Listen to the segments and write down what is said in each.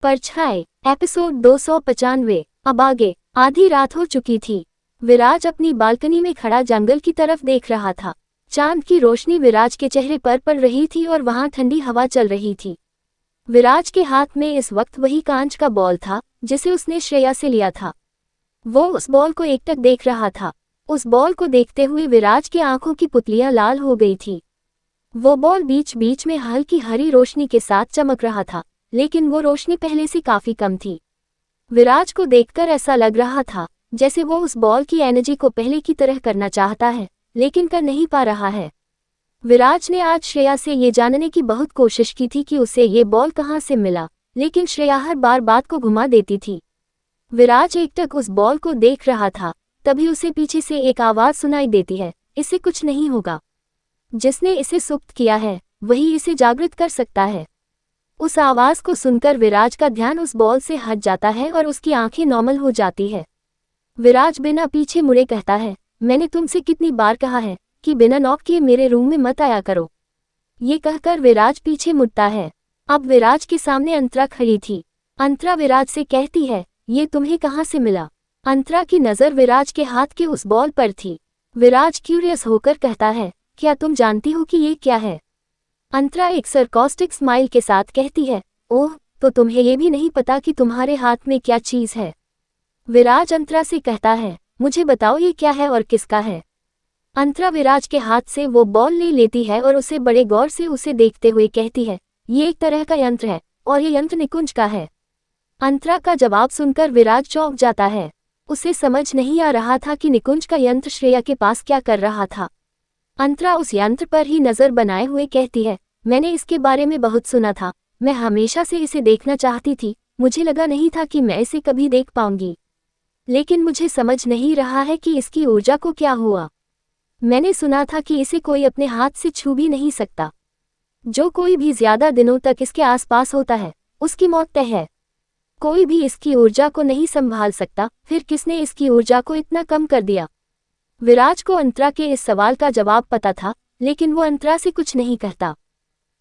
परछाई एपिसोड 295। अब आगे आधी रात हो चुकी थी। विराज अपनी बालकनी में खड़ा जंगल की तरफ देख रहा था। चांद की रोशनी विराज के चेहरे पर पड़ रही थी और वहां ठंडी हवा चल रही थी। विराज के हाथ में इस वक्त वही कांच का बॉल था जिसे उसने श्रेया से लिया था। वो उस बॉल को एकटक देख रहा था। उस बॉल को देखते हुए विराज की आंखों की पुतलियां लाल हो गई थी। वो बॉल बीच बीच में हल्की हरी रोशनी के साथ चमक रहा था, लेकिन वो रोशनी पहले से काफी कम थी। विराज को देखकर ऐसा लग रहा था जैसे वो उस बॉल की एनर्जी को पहले की तरह करना चाहता है, लेकिन कर नहीं पा रहा है। विराज ने आज श्रेया से ये जानने की बहुत कोशिश की थी कि उसे ये बॉल कहाँ से मिला, लेकिन श्रेया हर बार बात को घुमा देती थी। विराज एकटक उस बॉल को देख रहा था, तभी उसे पीछे से एक आवाज सुनाई देती है, इससे कुछ नहीं होगा। जिसने इसे सुप्त किया है वही इसे जागृत कर सकता है। उस आवाज को सुनकर विराज का ध्यान उस बॉल से हट जाता है और उसकी आंखें नॉर्मल हो जाती है। विराज बिना पीछे मुड़े कहता है, मैंने तुमसे कितनी बार कहा है कि बिना नॉक किए मेरे रूम में मत आया करो। ये कहकर विराज पीछे मुड़ता है। अब विराज के सामने अंतरा खड़ी थी। अंतरा विराज से कहती है, ये तुम्हें कहाँ से मिला? अंतरा की नजर विराज के हाथ के उस बॉल पर थी। विराज क्यूरियस होकर कहता है, क्या तुम जानती हो कि ये क्या है? अंतरा एक सरकास्टिक स्माइल के साथ कहती है, ओह, तो तुम्हें ये भी नहीं पता कि तुम्हारे हाथ में क्या चीज है? विराज अंतरा से कहता है, मुझे बताओ ये क्या है और किसका है? अंतरा विराज के हाथ से वो बॉल ले लेती है और उसे बड़े गौर से उसे देखते हुए कहती है, ये एक तरह का यंत्र है और ये यंत्र निकुंज का है। अंतरा का जवाब सुनकर विराज चौंक जाता है। उसे समझ नहीं आ रहा था कि निकुंज का यंत्र श्रेया के पास क्या कर रहा था। अंतरा उस यंत्र पर ही नजर बनाए हुए कहती है, मैंने इसके बारे में बहुत सुना था, मैं हमेशा से इसे देखना चाहती थी, मुझे लगा नहीं था कि मैं इसे कभी देख पाऊंगी, लेकिन मुझे समझ नहीं रहा है कि इसकी ऊर्जा को क्या हुआ। मैंने सुना था कि इसे कोई अपने हाथ से छू भी नहीं सकता। जो कोई भी ज्यादा दिनों तक इसके आसपास होता है उसकी मौत तय है। कोई भी इसकी ऊर्जा को नहीं संभाल सकता, फिर किसने इसकी ऊर्जा को इतना कम कर दिया? विराज को अंतरा के इस सवाल का जवाब पता था, लेकिन वो अंतरा से कुछ नहीं कहता।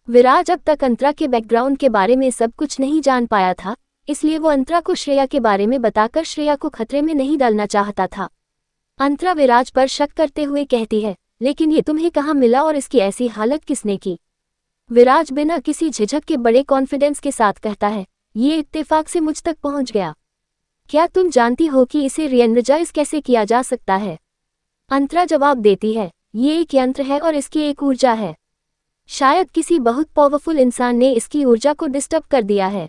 विराज अब तक अंतरा के बैकग्राउंड के बारे में सब कुछ नहीं जान पाया था, इसलिए वो अंतरा को श्रेया के बारे में बताकर श्रेया को खतरे में नहीं डालना चाहता था। अंतरा विराज पर शक करते हुए कहती है, लेकिन ये तुम्हें कहाँ मिला और इसकी ऐसी हालत किसने की? विराज बिना किसी झिझक के बड़े कॉन्फिडेंस के साथ कहता है, ये इत्तेफाक से मुझ तक पहुंच गया। क्या तुम जानती हो कि इसे रीएनर्जाइज कैसे किया जा सकता है? अंतरा जवाब देती है, ये एक यंत्र है और इसकी एक ऊर्जा है। शायद किसी बहुत पावरफुल इंसान ने इसकी ऊर्जा को डिस्टर्ब कर दिया है।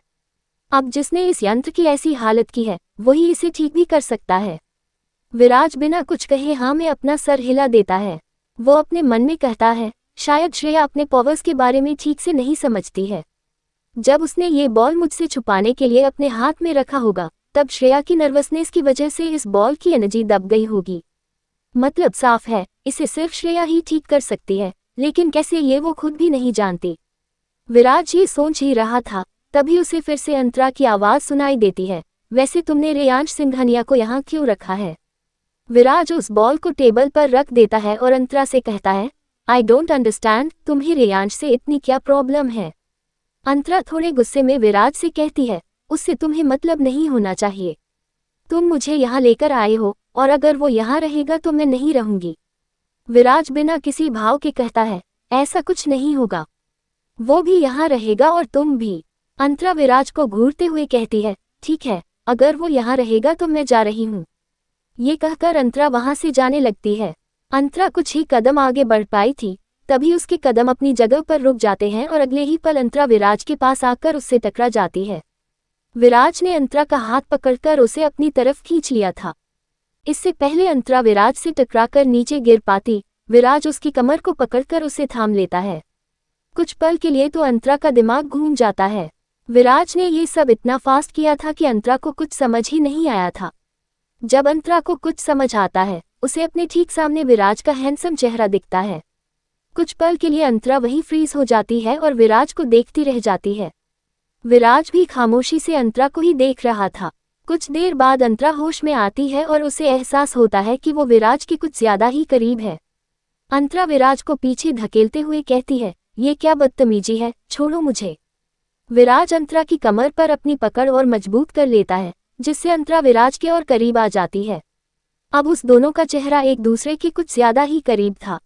अब जिसने इस यंत्र की ऐसी हालत की है वही इसे ठीक भी कर सकता है। विराज बिना कुछ कहे हाँ में अपना सर हिला देता है। वो अपने मन में कहता है, शायद श्रेया अपने पावर्स के बारे में ठीक से नहीं समझती है। जब उसने ये बॉल मुझसे छुपाने के लिए अपने हाथ में रखा होगा, तब श्रेया की नर्वसनेस की वजह से इस बॉल की एनर्जी दब गई होगी। मतलब साफ है, इसे सिर्फ श्रेया ही ठीक कर सकती है, लेकिन कैसे ये वो खुद भी नहीं जानती। विराज ये सोच ही रहा था, तभी उसे फिर से अंतरा की आवाज सुनाई देती है, वैसे तुमने रेयांश सिंघानिया को यहाँ क्यों रखा है? विराज उस बॉल को टेबल पर रख देता है और अंतरा से कहता है, आई डोंट अंडरस्टैंड, तुम्हें रेयांश से इतनी क्या प्रॉब्लम है? अंतरा थोड़े गुस्से में विराज से कहती है, उससे तुम्हें मतलब नहीं होना चाहिए। तुम मुझे यहाँ लेकर आए हो और अगर वो यहाँ रहेगा तो मैं नहीं रहूंगी। विराज बिना किसी भाव के कहता है, ऐसा कुछ नहीं होगा, वो भी यहाँ रहेगा और तुम भी। अंतरा विराज को घूरते हुए कहती है, ठीक है, अगर वो यहाँ रहेगा तो मैं जा रही हूँ। ये कहकर अंतरा वहां से जाने लगती है। अंतरा कुछ ही कदम आगे बढ़ पाई थी, तभी उसके कदम अपनी जगह पर रुक जाते हैं और अगले ही पल अंतरा विराज के पास आकर उससे टकरा जाती है। विराज ने अंतरा का हाथ पकड़कर उसे अपनी तरफ खींच लिया था। इससे पहले अंतरा विराज से टकराकर नीचे गिर पाती, विराज उसकी कमर को पकड़कर उसे थाम लेता है। कुछ पल के लिए तो अंतरा का दिमाग घूम जाता है। विराज ने ये सब इतना फास्ट किया था कि अंतरा को कुछ समझ ही नहीं आया था। जब अंतरा को कुछ समझ आता है, उसे अपने ठीक सामने विराज का हैंडसम चेहरा दिखता है। कुछ पल के लिए अंतरा वहीं फ्रीज हो जाती है और विराज को देखती रह जाती है। विराज भी खामोशी से अंतरा को ही देख रहा था। कुछ देर बाद अंतरा होश में आती है और उसे एहसास होता है कि वो विराज के कुछ ज्यादा ही करीब है। अंतरा विराज को पीछे धकेलते हुए कहती है, ये क्या बदतमीजी है, छोड़ो मुझे। विराज अंतरा की कमर पर अपनी पकड़ और मजबूत कर लेता है, जिससे अंतरा विराज के और करीब आ जाती है। अब उस दोनों का चेहरा एक दूसरे के कुछ ज्यादा ही करीब था।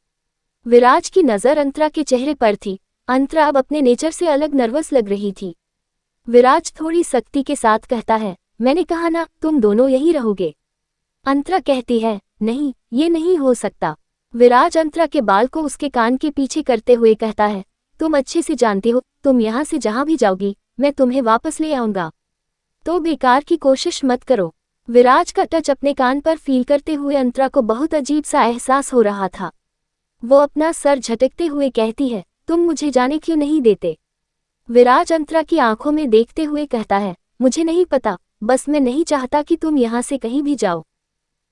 विराज की नज़र अंतरा के चेहरे पर थी। अंतरा अब अपने नेचर से अलग नर्वस लग रही थी। विराज थोड़ी सख्ती के साथ कहता है, मैंने कहा ना तुम दोनों यहीं रहोगे। अंतरा कहती है, नहीं, ये नहीं हो सकता। विराज अंतरा के बाल को उसके कान के पीछे करते हुए कहता है, तुम अच्छे से जानती हो, तुम यहाँ से जहाँ भी जाओगी मैं तुम्हें वापस ले आऊंगा, तो बेकार की कोशिश मत करो। विराज का टच अपने कान पर फील करते हुए अंतरा को बहुत अजीब सा एहसास हो रहा था। वो अपना सर झटकते हुए कहती है, तुम मुझे जाने क्यों नहीं देते। विराज अंतरा की आंखों में देखते हुए कहता है, मुझे नहीं पता, बस मैं नहीं चाहता कि तुम यहाँ से कहीं भी जाओ।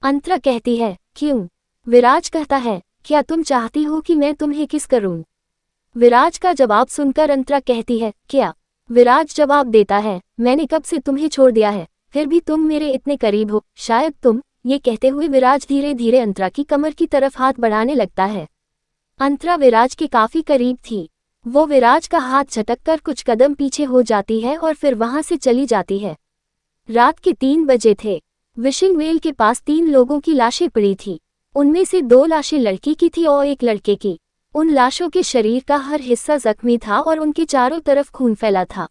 अंतरा कहती है, क्यों। विराज कहता है, क्या तुम चाहती हो कि मैं तुम्हें किस करूं। विराज का जवाब सुनकर अंतरा कहती है, क्या। विराज जवाब देता है, मैंने कब से तुम्हें छोड़ दिया है, फिर भी तुम मेरे इतने करीब हो, शायद तुम। ये कहते हुए विराज धीरे धीरे अंतरा की कमर की तरफ हाथ बढ़ाने लगता है। अंतरा विराज के काफी करीब थी। वो विराज का हाथ झटककर कुछ कदम पीछे हो जाती है और फिर वहां से चली जाती है। रात के 3 बजे थे। विशिंग वेल के पास 3 लोगों की लाशें पड़ी थी। उनमें से 2 लाशें लड़की की थी और एक लड़के की। उन लाशों के शरीर का हर हिस्सा जख्मी था और उनके चारों तरफ खून फैला था।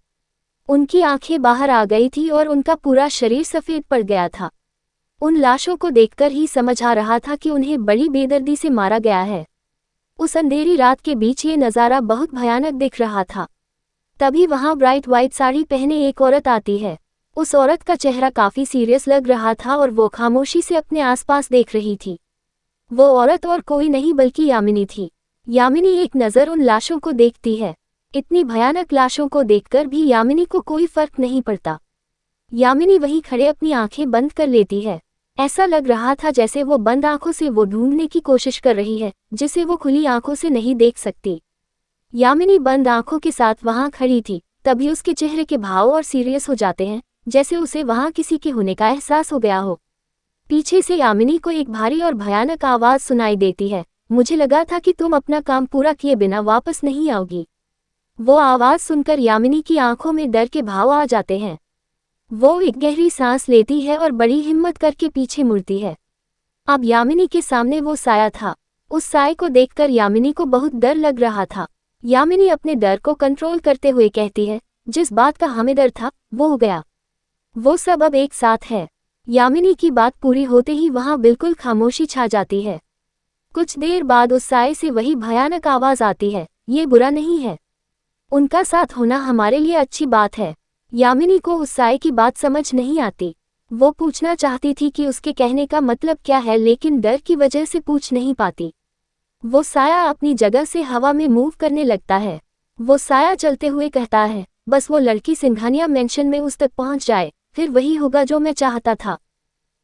उनकी आंखें बाहर आ गई थी और उनका पूरा शरीर सफेद पड़ गया था। उन लाशों को देखकर ही समझ आ रहा था कि उन्हें बड़ी बेदर्दी से मारा गया है। उस अंधेरी रात के बीच ये नज़ारा बहुत भयानक दिख रहा था। तभी वहां ब्राइट व्हाइट साड़ी पहने एक औरत आती है। उस औरत का चेहरा काफी सीरियस लग रहा था और वो खामोशी से अपने आसपास देख रही थी। वो औरत और कोई नहीं बल्कि यामिनी थी। यामिनी एक नज़र उन लाशों को देखती है। इतनी भयानक लाशों को देखकर भी यामिनी को कोई फर्क नहीं पड़ता। यामिनी वहीं खड़े अपनी आंखें बंद कर लेती है। ऐसा लग रहा था जैसे वो बंद आंखों से वो ढूंढने की कोशिश कर रही है, जिसे वो खुली आंखों से नहीं देख सकती। यामिनी बंद आंखों के साथ वहां खड़ी थी। तभी उसके चेहरे के भाव और सीरियस हो जाते हैं, जैसे उसे वहां किसी के होने का एहसास हो गया हो। पीछे से यामिनी को एक भारी और भयानक आवाज सुनाई देती है, मुझे लगा था कि तुम अपना काम पूरा किए बिना वापस नहीं आओगी। वो आवाज सुनकर यामिनी की आंखों में डर के भाव आ जाते हैं। वो एक गहरी सांस लेती है और बड़ी हिम्मत करके पीछे मुड़ती है। अब यामिनी के सामने वो साया था। उस साये को देखकर यामिनी को बहुत डर लग रहा था। यामिनी अपने डर को कंट्रोल करते हुए कहती है, जिस बात का हमें डर था वो हो गया। वो सब अब एक साथ है। यामिनी की बात पूरी होते ही वहां बिल्कुल खामोशी छा जाती है। कुछ देर बाद उस साये से वही भयानक आवाज आती है, ये बुरा नहीं है, उनका साथ होना हमारे लिए अच्छी बात है। यामिनी को उस साये की बात समझ नहीं आती। वो पूछना चाहती थी कि उसके कहने का मतलब क्या है, लेकिन डर की वजह से पूछ नहीं पाती। वो साया अपनी जगह से हवा में मूव करने लगता है। वो साया चलते हुए कहता है, बस वो लड़की सिंघानिया मेंशन में उस तक पहुंच जाए, फिर वही होगा जो मैं चाहता था।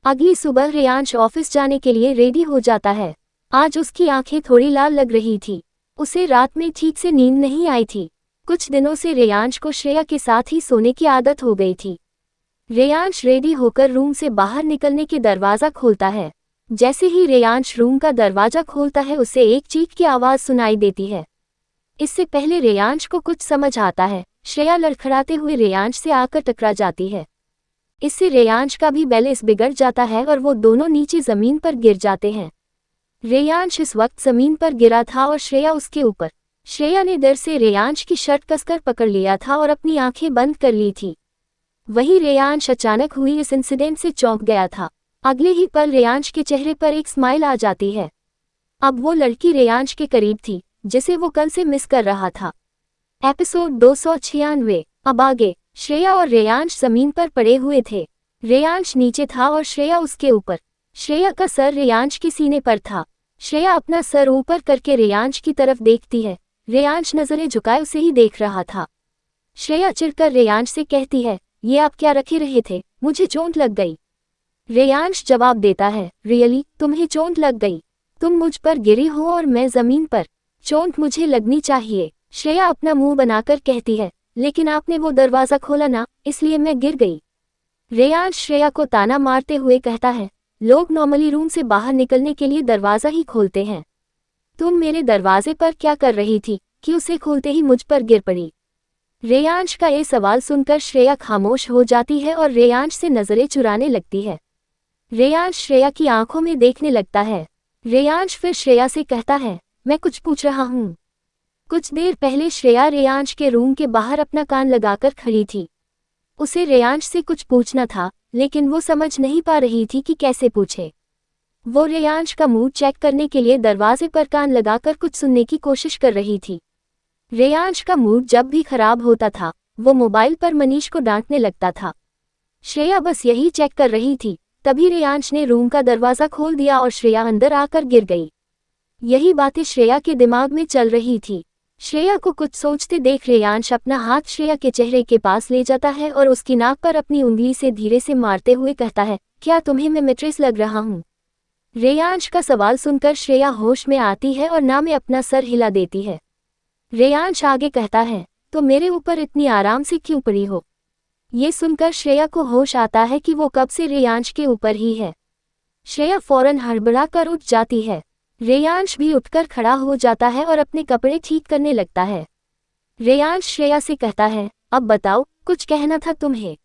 अगली सुबह रेयांश ऑफिस जाने के लिए रेडी हो जाता है। आज उसकी आंखें थोड़ी लाल लग रही थी। उसे रात में ठीक से नींद नहीं आई थी। कुछ दिनों से रेयांश को श्रेया के साथ ही सोने की आदत हो गई थी। रेयांश रेडी होकर रूम से बाहर निकलने के दरवाज़ा खोलता है। जैसे ही रेयांश रूम का दरवाज़ा खोलता है उसे एक चीख की आवाज़ सुनाई देती है। इससे पहले रेयांश को कुछ समझ आता है, श्रेया लड़खड़ाते हुए रेयांश से आकर टकरा जाती है। इससे रेयांश का भी बैलेंस बिगड़ जाता है और वो दोनों नीचे ज़मीन पर गिर जाते हैं। रेयांश इस वक्त ज़मीन पर गिरा था और श्रेया उसके ऊपर। श्रेया ने डर से रेयांश की शर्ट कसकर पकड़ लिया था और अपनी आंखें बंद कर ली थी। वहीं रेयांश अचानक हुई इस इंसिडेंट से चौंक गया था। अगले ही पल रेयांश के चेहरे पर एक स्माइल आ जाती है। अब वो लड़की रेयांश के करीब थी, जिसे वो कल से मिस कर रहा था। एपिसोड 296। अब आगे। श्रेया और रेयांश जमीन पर पड़े हुए थे। रेयांश नीचे था और श्रेया उसके ऊपर। श्रेया का सर रेयांश के सीने पर था। श्रेया अपना सर ऊपर करके रेयांश की तरफ देखती है। रेयांश नजरें झुकाए उसे ही देख रहा था। श्रेया चिढ़कर रेयांश से कहती है, ये आप क्या रखे रहे थे, मुझे चोट लग गई। रेयांश जवाब देता है, रियली, तुम्हें चोट लग गई? तुम मुझ पर गिरी हो और मैं जमीन पर। चोट मुझे लगनी चाहिए। श्रेया अपना मुंह बनाकर कहती है, लेकिन आपने वो दरवाज़ा खोला ना, इसलिए मैं गिर गई। रेयांश श्रेया को ताना मारते हुए कहता है, लोग नॉर्मली रूम से बाहर निकलने के लिए दरवाज़ा ही खोलते हैं। तुम मेरे दरवाजे पर क्या कर रही थी कि उसे खोलते ही मुझ पर गिर पड़ी? रेयांश का ये सवाल सुनकर श्रेया खामोश हो जाती है और रेयांश से नजरें चुराने लगती है। रेयांश श्रेया की आंखों में देखने लगता है। रेयांश फिर श्रेया से कहता है, मैं कुछ पूछ रहा हूँ। कुछ देर पहले श्रेया रेयांश के रूम के बाहर अपना कान लगाकर खड़ी थी। उसे रेयांश से कुछ पूछना था, लेकिन वो समझ नहीं पा रही थी कि कैसे पूछे। वो रेयांश का मूड चेक करने के लिए दरवाजे पर कान लगाकर कुछ सुनने की कोशिश कर रही थी। रेयांश का मूड जब भी खराब होता था, वो मोबाइल पर मनीष को डांटने लगता था। श्रेया बस यही चेक कर रही थी, तभी रेयांश ने रूम का दरवाजा खोल दिया और श्रेया अंदर आकर गिर गई। यही बातें श्रेया के दिमाग में चल रही थी। श्रेया को कुछ सोचते देख रेयांश अपना हाथ श्रेया के चेहरे के पास ले जाता है और उसकी नाक पर अपनी उंगली से धीरे से मारते हुए कहता है, क्या तुम्हें मैं मैट्रेस लग रहा हूँ? रेयांश का सवाल सुनकर श्रेया होश में आती है और ना में अपना सर हिला देती है। रेयांश आगे कहता है, तो मेरे ऊपर इतनी आराम से क्यों पड़ी हो? ये सुनकर श्रेया को होश आता है कि वो कब से रेयांश के ऊपर ही है। श्रेया फौरन हड़बड़ा कर उठ जाती है। रेयांश भी उठकर खड़ा हो जाता है और अपने कपड़े ठीक करने लगता है। रेयांश श्रेया से कहता है, अब बताओ, कुछ कहना था तुम्हें?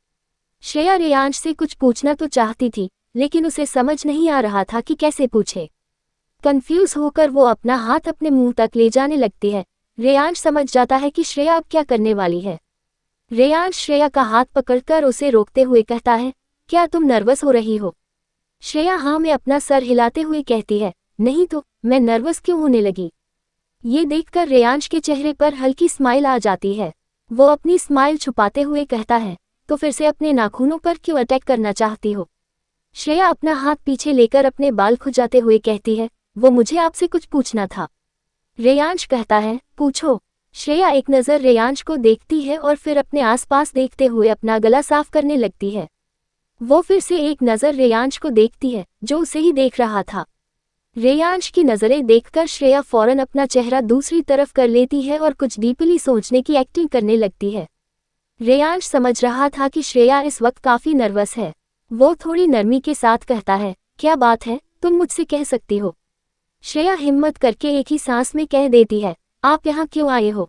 श्रेया रेयांश से कुछ पूछना तो चाहती थी, लेकिन उसे समझ नहीं आ रहा था कि कैसे पूछे। कंफ्यूज होकर वो अपना हाथ अपने मुंह तक ले जाने लगती है। रेयांश समझ जाता है कि श्रेया अब क्या करने वाली है। रेयांश श्रेया का हाथ पकड़कर उसे रोकते हुए कहता है, क्या तुम नर्वस हो रही हो? श्रेया हाँ में अपना सर हिलाते हुए कहती है, नहीं तो मैं नर्वस क्यों होने लगी? ये देखकर रेयांश के चेहरे पर हल्की स्माइल आ जाती है। वो अपनी स्माइल छुपाते हुए कहता है, तो फिर से अपने नाखूनों पर क्यों अटैक करना चाहती हो? श्रेया अपना हाथ पीछे लेकर अपने बाल खुजाते हुए कहती है, वो मुझे आपसे कुछ पूछना था। रेयांश कहता है, पूछो। श्रेया एक नज़र रेयांश को देखती है और फिर अपने आसपास देखते हुए अपना गला साफ करने लगती है। वो फिर से एक नज़र रेयांश को देखती है, जो उसे ही देख रहा था। रेयांश की नज़रें देखकर श्रेया फौरन अपना चेहरा दूसरी तरफ कर लेती है और कुछ डीपली सोचने की एक्टिंग करने लगती है। रेयांश समझ रहा था कि श्रेया इस वक्त काफ़ी नर्वस है। वो थोड़ी नरमी के साथ कहता है, क्या बात है, तुम मुझसे कह सकती हो। श्रेया हिम्मत करके एक ही सांस में कह देती है, आप यहाँ क्यों आए हो?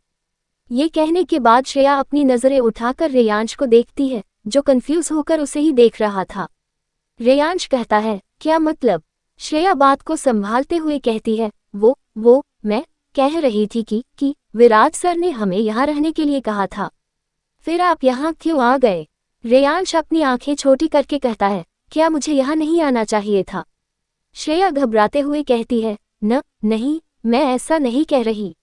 ये कहने के बाद श्रेया अपनी नज़रें उठाकर रेयांश को देखती है, जो कंफ्यूज होकर उसे ही देख रहा था। रेयांश कहता है, क्या मतलब? श्रेया बात को संभालते हुए कहती है, वो मैं कह रही थी कि विराज सर ने हमें यहाँ रहने के लिए कहा था। फिर आप यहाँ क्यों आ गए? रेयांश अपनी आंखें छोटी करके कहता है, क्या मुझे यहाँ नहीं आना चाहिए था? श्रेया घबराते हुए कहती है, नहीं, मैं ऐसा नहीं कह रही।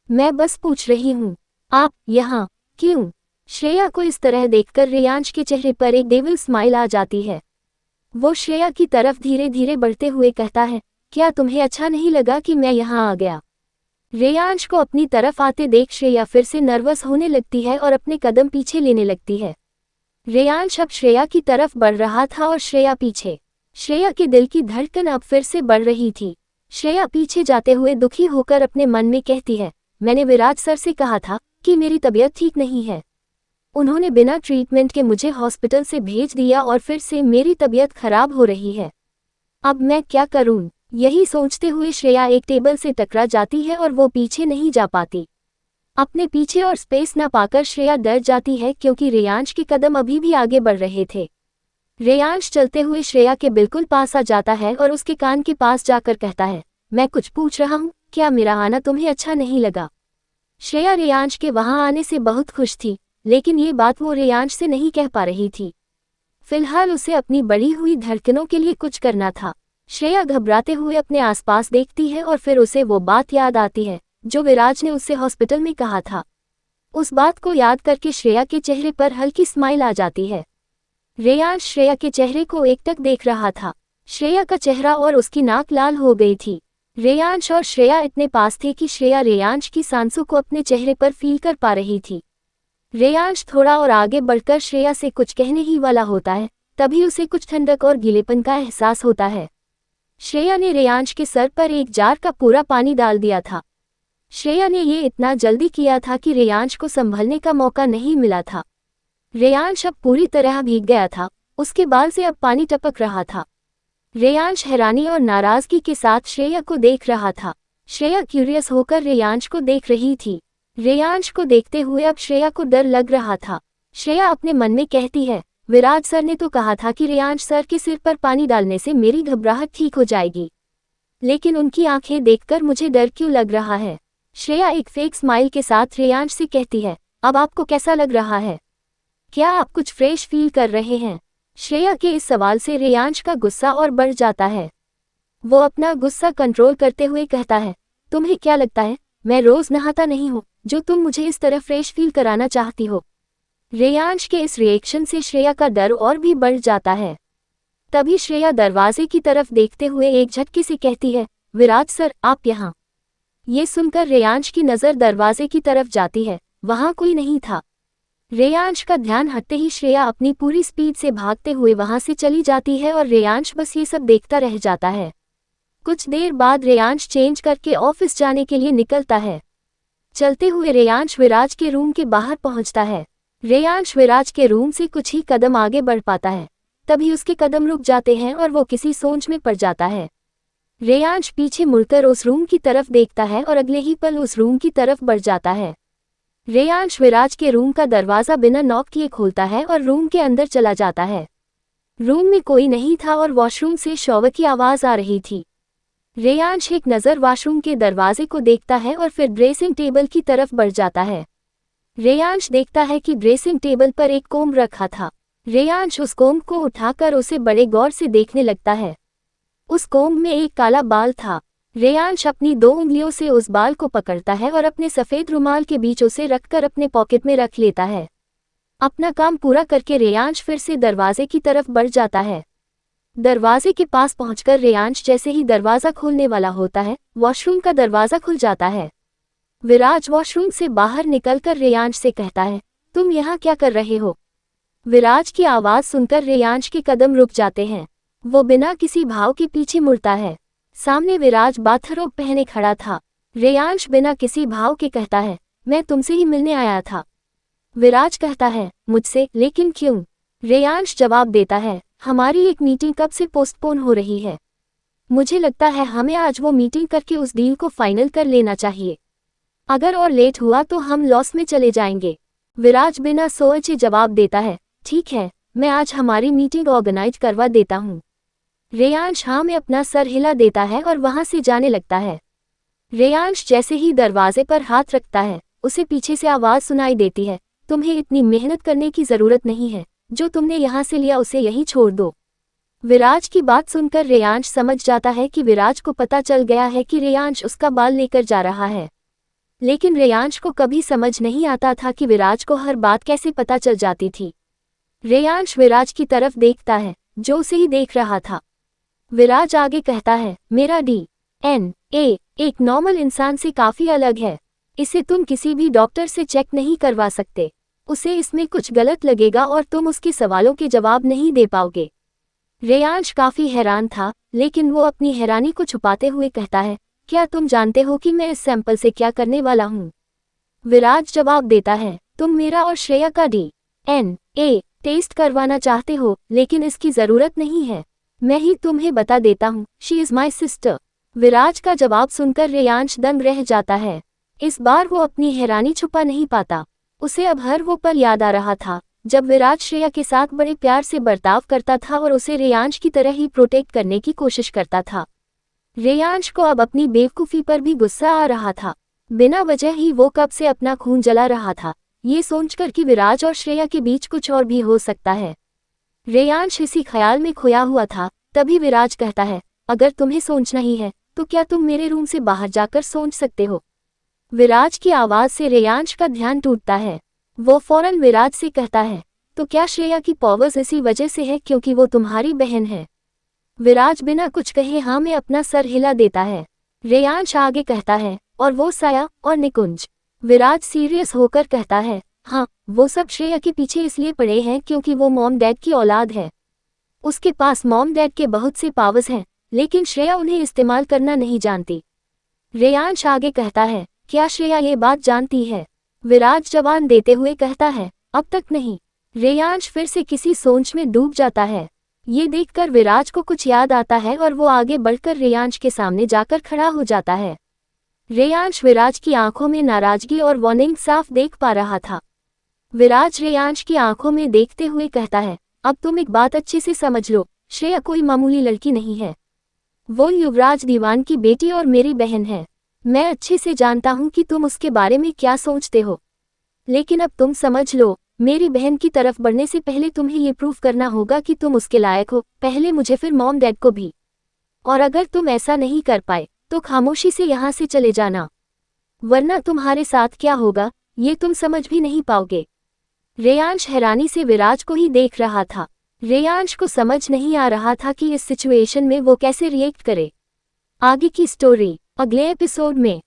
मैं बस पूछ रही हूँ, आप यहाँ क्यों? श्रेया को इस तरह देखकर रेयांश के चेहरे पर एक डेविल स्माइल आ जाती है। वो श्रेया की तरफ धीरे धीरे बढ़ते हुए कहता है, क्या तुम्हें अच्छा नहीं लगा कि मैं यहाँ आ गया? रेयांश को अपनी तरफ आते देख श्रेया फिर से नर्वस होने लगती है और अपने कदम पीछे लेने लगती है। रेयांश अब श्रेया की तरफ बढ़ रहा था और श्रेया पीछे। श्रेया के दिल की धड़कन अब फिर से बढ़ रही थी। श्रेया पीछे जाते हुए दुखी होकर अपने मन में कहती है, मैंने विराज सर से कहा था कि मेरी तबीयत ठीक नहीं है। उन्होंने बिना ट्रीटमेंट के मुझे हॉस्पिटल से भेज दिया और फिर से मेरी तबीयत खराब हो रही है। अब मैं क्या करूं? यही सोचते हुए श्रेया एक टेबल से टकरा जाती है और वो पीछे नहीं जा पाती। अपने पीछे और स्पेस न पाकर श्रेया डर जाती है, क्योंकि रेयांश के कदम अभी भी आगे बढ़ रहे थे। रेयांश चलते हुए श्रेया के बिल्कुल पास आ जाता है और उसके कान के पास जाकर कहता है, मैं कुछ पूछ रहा हूँ, क्या मेरा आना तुम्हें अच्छा नहीं लगा? श्रेया रेयांश के वहां आने से बहुत खुश थी, लेकिन ये बात वो रेयांश से नहीं कह पा रही थी। फिलहाल उसे अपनी बढ़ी हुई धड़कनों के लिए कुछ करना था। श्रेया घबराते हुए अपने आसपास देखती है और फिर उसे वो बात याद आती है जो विराज ने उससे हॉस्पिटल में कहा था। उस बात को याद करके श्रेया के चेहरे पर हल्की स्माइल आ जाती है। रेयांश श्रेया के चेहरे को एकटक देख रहा था। श्रेया का चेहरा और उसकी नाक लाल हो गई थी। रेयांश और श्रेया इतने पास थे कि श्रेया रेयांश की सांसों को अपने चेहरे पर फील कर पा रही थी। रेयांश थोड़ा और आगे बढ़कर श्रेया से कुछ कहने ही वाला होता है, तभी उसे कुछ ठंडक और गीलेपन का एहसास होता है। श्रेया ने रेयांश के सर पर एक जार का पूरा पानी डाल दिया था। श्रेया ने ये इतना जल्दी किया था कि रेयांश को संभलने का मौका नहीं मिला था। रेयांश अब पूरी तरह भीग गया था, उसके बाल से अब पानी टपक रहा था। रेयांश हैरानी और नाराजगी के साथ श्रेया को देख रहा था। श्रेया क्यूरियस होकर रेयांश को देख रही थी। रेयांश को देखते हुए अब श्रेया को डर लग रहा था। श्रेया अपने मन में कहती है, विराज सर ने तो कहा था कि रेयांश सर के सिर पर पानी डालने से मेरी घबराहट ठीक हो जाएगी, लेकिन उनकी आंखें देखकर मुझे डर क्यों लग रहा है। श्रेया एक फेक स्माइल के साथ रेयांश से कहती है, अब आपको कैसा लग रहा है? क्या आप कुछ फ्रेश फील कर रहे हैं? श्रेया के इस सवाल से रेयांश का गुस्सा और बढ़ जाता है। वो अपना गुस्सा कंट्रोल करते हुए कहता है, तुम्हें क्या लगता है मैं रोज नहाता नहीं हूँ जो तुम मुझे इस तरह फ्रेश फील कराना चाहती हो? रेयांश के इस रिएक्शन से श्रेया का डर और भी बढ़ जाता है। तभी श्रेया दरवाजे की तरफ देखते हुए एक झटके से कहती है, विराज सर आप यहाँ। ये सुनकर रेयांश की नज़र दरवाजे की तरफ जाती है, वहाँ कोई नहीं था। रेयांश का ध्यान हटते ही श्रेया अपनी पूरी स्पीड से भागते हुए वहाँ से चली जाती है और रेयांश बस ये सब देखता रह जाता है। कुछ देर बाद रेयांश चेंज करके ऑफिस जाने के लिए निकलता है। चलते हुए रेयांश विराज के रूम के बाहर पहुंचता है। रेयांश विराज के रूम से कुछ ही कदम आगे बढ़ पाता है, तभी उसके कदम रुक जाते हैं और वो किसी सोच में पड़ जाता है। रेयांश पीछे मुड़कर उस रूम की तरफ देखता है और अगले ही पल उस रूम की तरफ बढ़ जाता है। रेयांश विराज के रूम का दरवाज़ा बिना नॉक किए खोलता है और रूम के अंदर चला जाता है। रूम में कोई नहीं था और वॉशरूम से शॉवर की आवाज़ आ रही थी। रेयांश एक नज़र वॉशरूम के दरवाजे को देखता है और फिर ड्रेसिंग टेबल की तरफ बढ़ जाता है। रेयांश देखता है कि ड्रेसिंग टेबल पर एक कोम्ब रखा था। रेयांश उस कोम्ब को उठाकर उसे बड़े गौर से देखने लगता है। उस कोम्ब में एक काला बाल था। रेयांश अपनी 2 उंगलियों से उस बाल को पकड़ता है और अपने सफ़ेद रुमाल के बीच उसे रखकर अपने पॉकेट में रख लेता है। अपना काम पूरा करके रेयांश फिर से दरवाजे की तरफ बढ़ जाता है। दरवाजे के पास पहुंचकर रेयांश जैसे ही दरवाज़ा खोलने वाला होता है, वॉशरूम का दरवाज़ा खुल जाता है। विराज वॉशरूम से बाहर निकलकर रेयांश से कहता है, तुम यहाँ क्या कर रहे हो? विराज की आवाज़ सुनकर रेयांश के कदम रुक जाते हैं। वो बिना किसी भाव के पीछे मुड़ता है। सामने विराज बाथरोब पहने खड़ा था। रेयांश बिना किसी भाव के कहता है, मैं तुमसे ही मिलने आया था। विराज कहता है, मुझसे? लेकिन क्यों? रेयांश जवाब देता है, हमारी एक मीटिंग कब से पोस्टपोन हो रही है। मुझे लगता है हमें आज वो मीटिंग करके उस डील को फाइनल कर लेना चाहिए। अगर और लेट हुआ तो हम लॉस में चले जाएंगे। विराज बिना सोचे जवाब देता है, ठीक है, मैं आज हमारी मीटिंग ऑर्गेनाइज करवा देता हूँ। रेयांश हाँ में अपना सर हिला देता है और वहाँ से जाने लगता है। रेयांश जैसे ही दरवाजे पर हाथ रखता है, उसे पीछे से आवाज़ सुनाई देती है, तुम्हें इतनी मेहनत करने की ज़रूरत नहीं है, जो तुमने यहाँ से लिया उसे यहीं छोड़ दो। विराज की बात सुनकर रेयांश समझ जाता है कि विराज को पता चल गया है कि रेयांश उसका बाल लेकर जा रहा है। लेकिन रेयांश को कभी समझ नहीं आता था कि विराज को हर बात कैसे पता चल जाती थी। रेयांश विराज की तरफ देखता है, जो उसे ही देख रहा था। विराज आगे कहता है, मेरा DNA एक नॉर्मल इंसान से काफ़ी अलग है। इसे तुम किसी भी डॉक्टर से चेक नहीं करवा सकते। उसे इसमें कुछ गलत लगेगा और तुम उसके सवालों के जवाब नहीं दे पाओगे। रेयांश काफ़ी हैरान था, लेकिन वो अपनी हैरानी को छुपाते हुए कहता है, क्या तुम जानते हो कि मैं इस सैंपल से क्या करने वाला हूँ? विराज जवाब देता है, तुम मेरा और श्रेया का DNA टेस्ट करवाना चाहते हो, लेकिन इसकी ज़रूरत नहीं है। मैं ही तुम्हें बता देता हूँ, शी इज़ माई सिस्टर। विराज का जवाब सुनकर रेयांश दंग रह जाता है। इस बार वो अपनी हैरानी छुपा नहीं पाता। उसे अब हर वो पल याद आ रहा था जब विराज श्रेया के साथ बड़े प्यार से बर्ताव करता था और उसे रेयांश की तरह ही प्रोटेक्ट करने की कोशिश करता था। रेयांश को अब अपनी बेवकूफ़ी पर भी गुस्सा आ रहा था। बिना वजह ही वो कब से अपना खून जला रहा था, ये सोचकर कि विराज और श्रेया के बीच कुछ और भी हो सकता है। रेयांश इसी ख्याल में खोया हुआ था। तभी विराज कहता है, अगर तुम्हें सोचना ही है तो क्या तुम मेरे रूम से बाहर जाकर सोच सकते हो? विराज की आवाज़ से रेयांश का ध्यान टूटता है। वो फौरन विराज से कहता है, तो क्या श्रेया की पावर्स इसी वजह से है क्योंकि वो तुम्हारी बहन है? विराज बिना कुछ कहे हाँ में अपना सर हिला देता है। रेयांश आगे कहता है, और वो साया और निकुंज? विराज सीरियस होकर कहता है, हाँ, वो सब श्रेया के पीछे इसलिए पड़े हैं क्योंकि वो मॉम डैड की औलाद है। उसके पास मॉम डैड के बहुत से पावर्स हैं, लेकिन श्रेया उन्हें इस्तेमाल करना नहीं जानती। रेयांश आगे कहता है, क्या श्रेया ये बात जानती है? विराज जवाब देते हुए कहता है, अब तक नहीं। रेयांश फिर से किसी सोच में डूब जाता है। ये देखकर विराज को कुछ याद आता है और वो आगे बढ़कर रेयांश के सामने जाकर खड़ा हो जाता है। रेयांश विराज की आंखों में नाराजगी और वार्निंग साफ देख पा रहा था। विराज रेयांश की आंखों में देखते हुए कहता है, अब तुम एक बात अच्छे से समझ लो, श्रेया कोई मामूली लड़की नहीं है। वो युवराज दीवान की बेटी और मेरी बहन है। मैं अच्छे से जानता हूँ कि तुम उसके बारे में क्या सोचते हो, लेकिन अब तुम समझ लो, मेरी बहन की तरफ बढ़ने से पहले तुम्हें ये प्रूफ करना होगा कि तुम उसके लायक हो, पहले मुझे फिर मॉम डैड को भी। और अगर तुम ऐसा नहीं कर पाए तो खामोशी से यहाँ से चले जाना, वरना तुम्हारे साथ क्या होगा ये तुम समझ भी नहीं पाओगे। रेयांश हैरानी से विराज को ही देख रहा था। रेयांश को समझ नहीं आ रहा था कि इस सिचुएशन में वो कैसे रिएक्ट करे। आगे की स्टोरी अगले एपिसोड में।